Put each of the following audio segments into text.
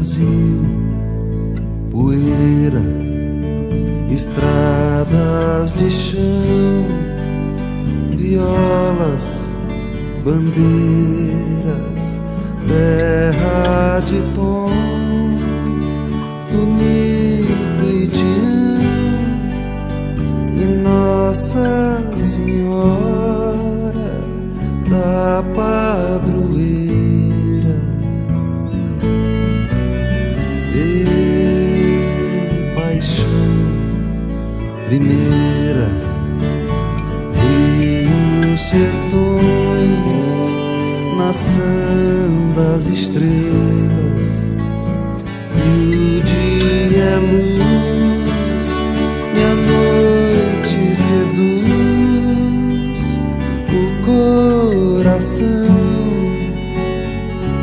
Brasil, poeira, estradas de chão, violas, bandeiras, terra de tom, tunico e tião, e Nossa Senhora da Padroeira. Primeira, Rio, sertões, nação das estrelas. Se o dia é luz e a noite seduz, o coração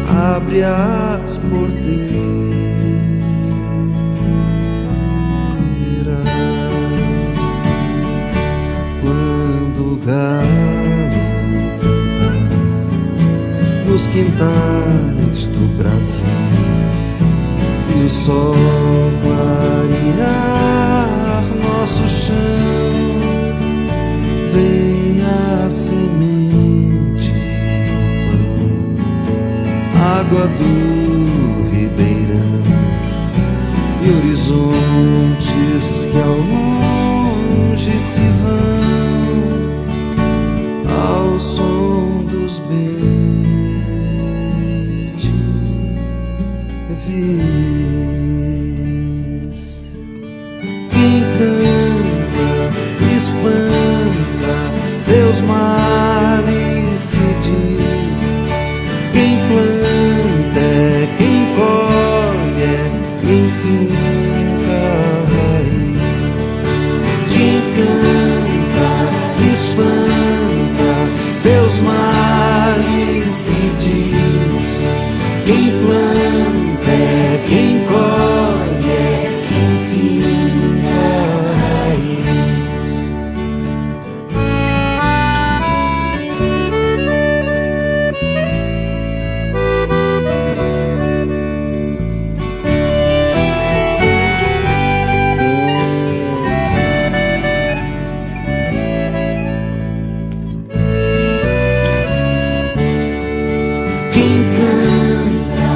abre as porteiras. Galo cantar nos quintais do Brasil e o sol clarear nosso chão, vem a semente do pão, água do ribeirão e horizontes que ao longe se vão ao som dos bem-te-vis. Quem canta espanta seus males, se diz. Quem planta é quem colhe, é quem finca a raiz. Quem canta espanta seus males, se diz. Quem planta é quem colhe, é quem finca a Quem canta,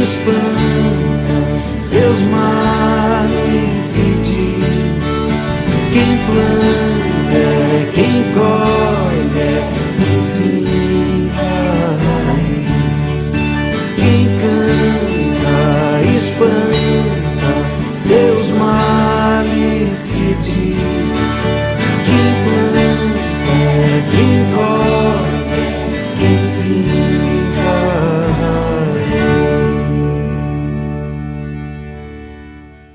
espanta seus males, se diz. Quem planta